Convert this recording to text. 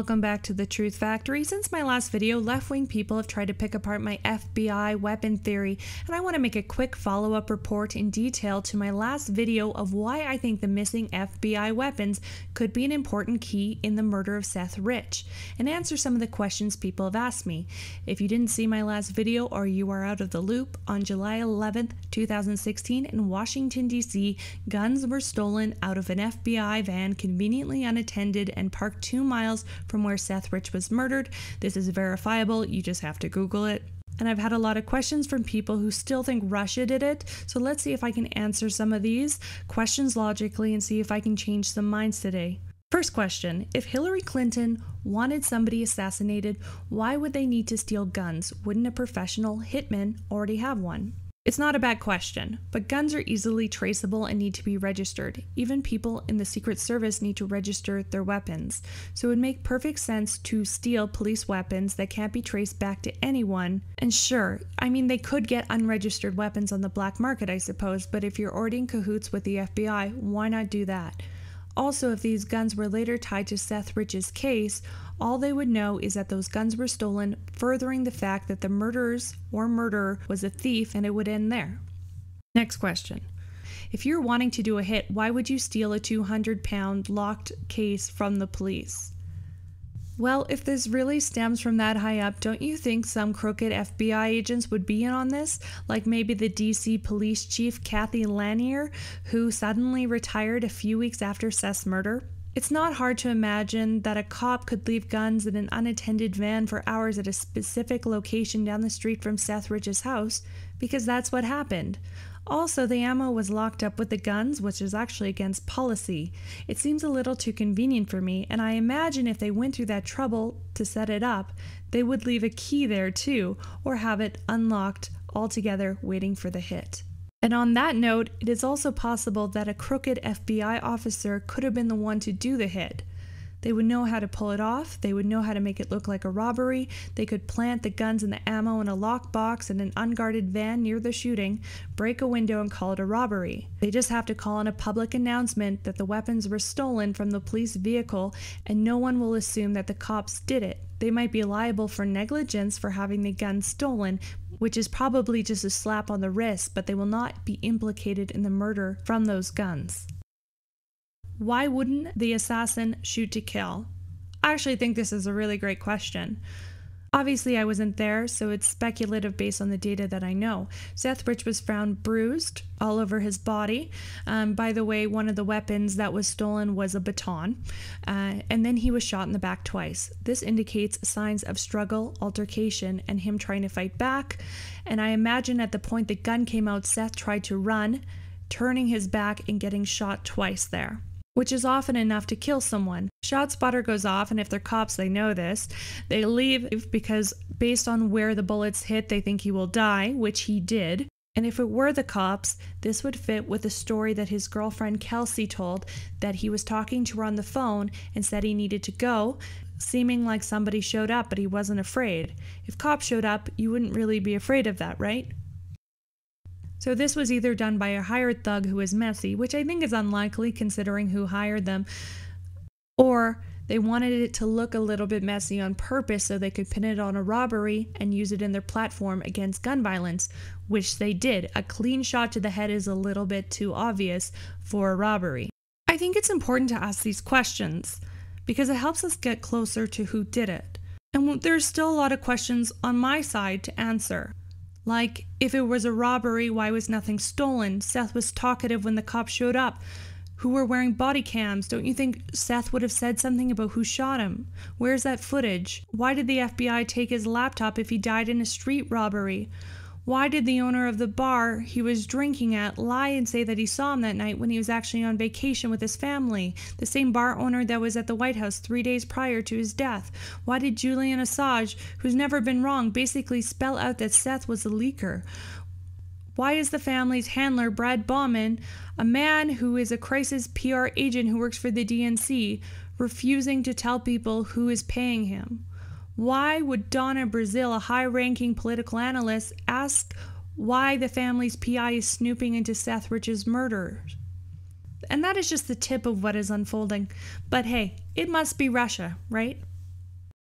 welcome back to the Truth Factory. Since my last video, left-wing people have tried to pick apart my FBI weapon theory, and I want to make a quick follow-up report in detail to my last video of why I think the missing FBI weapons could be an important key in the murder of Seth Rich, and answer some of the questions people have asked me. If you didn't see my last video or you are out of the loop, on July 11th, 2016 in Washington, D.C., guns were stolen out of an FBI van conveniently unattended and parked 2 miles from where Seth Rich was murdered. This is verifiable, you just have to Google it. And I've had a lot of questions from people who still think Russia did it, so let's see if I can answer some of these questions logically and see if I can change some minds today. First question, if Hillary Clinton wanted somebody assassinated, why would they need to steal guns? Wouldn't a professional hitman already have one? It's not a bad question, but guns are easily traceable and need to be registered. Even people in the Secret Service need to register their weapons. So it would make perfect sense to steal police weapons that can't be traced back to anyone. And sure, I mean, they could get unregistered weapons on the black market, I suppose, but if you're already in cahoots with the FBI, why not do that? Also, if these guns were later tied to Seth Rich's case, all they would know is that those guns were stolen, furthering the fact that the murderer was a thief, and it would end there. Next question. If you're wanting to do a hit, why would you steal a 200-pound locked case from the police? Well, if this really stems from that high up, don't you think some crooked FBI agents would be in on this? Like maybe the DC police chief Kathy Lanier, who suddenly retired a few weeks after Seth's murder? It's not hard to imagine that a cop could leave guns in an unattended van for hours at a specific location down the street from Seth Rich's house, because that's what happened. Also, the ammo was locked up with the guns, which is actually against policy. It seems a little too convenient for me, and I imagine if they went through that trouble to set it up, they would leave a key there too, or have it unlocked altogether waiting for the hit. And on that note, it is also possible that a crooked FBI officer could have been the one to do the hit. They would know how to pull it off, they would know how to make it look like a robbery, they could plant the guns and the ammo in a lockbox in an unguarded van near the shooting, break a window and call it a robbery. They just have to call in a public announcement that the weapons were stolen from the police vehicle, and no one will assume that the cops did it. They might be liable for negligence for having the guns stolen, which is probably just a slap on the wrist, but they will not be implicated in the murder from those guns. Why wouldn't the assassin shoot to kill? I actually think this is a really great question. Obviously, I wasn't there, so it's speculative based on the data that I know. Seth Rich was found bruised all over his body. By the way, one of the weapons that was stolen was a baton. And then he was shot in the back twice. This indicates signs of struggle, altercation, and him trying to fight back. And I imagine at the point the gun came out, Seth tried to run, turning his back and getting shot twice there, which is often enough to kill someone. Shot spotter goes off, and if they're cops, they know this. They leave because based on where the bullets hit, they think he will die, which he did. And if it were the cops, this would fit with the story that his girlfriend Kelsey told, that he was talking to her on the phone and said he needed to go, seeming like somebody showed up, but he wasn't afraid. If cops showed up, you wouldn't really be afraid of that, right? So this was either done by a hired thug who is messy, which I think is unlikely considering who hired them, or they wanted it to look a little bit messy on purpose so they could pin it on a robbery and use it in their platform against gun violence, which they did. A clean shot to the head is a little bit too obvious for a robbery. I think it's important to ask these questions because it helps us get closer to who did it. And there's still a lot of questions on my side to answer. Like, if it was a robbery, why was nothing stolen? Seth was talkative when the cops showed up. Who were wearing body cams? Don't you think Seth would have said something about who shot him? Where's that footage? Why did the FBI take his laptop if he died in a street robbery? Why did the owner of the bar he was drinking at lie and say that he saw him that night when he was actually on vacation with his family? The same bar owner that was at the White House 3 days prior to his death. Why did Julian Assange, who's never been wrong, basically spell out that Seth was a leaker? Why is the family's handler, Brad Bauman, a man who is a crisis PR agent who works for the DNC, refusing to tell people who is paying him? Why would Donna Brazil, a high-ranking political analyst, ask why the family's PI is snooping into Seth Rich's murder? And that is just the tip of what is unfolding. But hey, it must be Russia, right?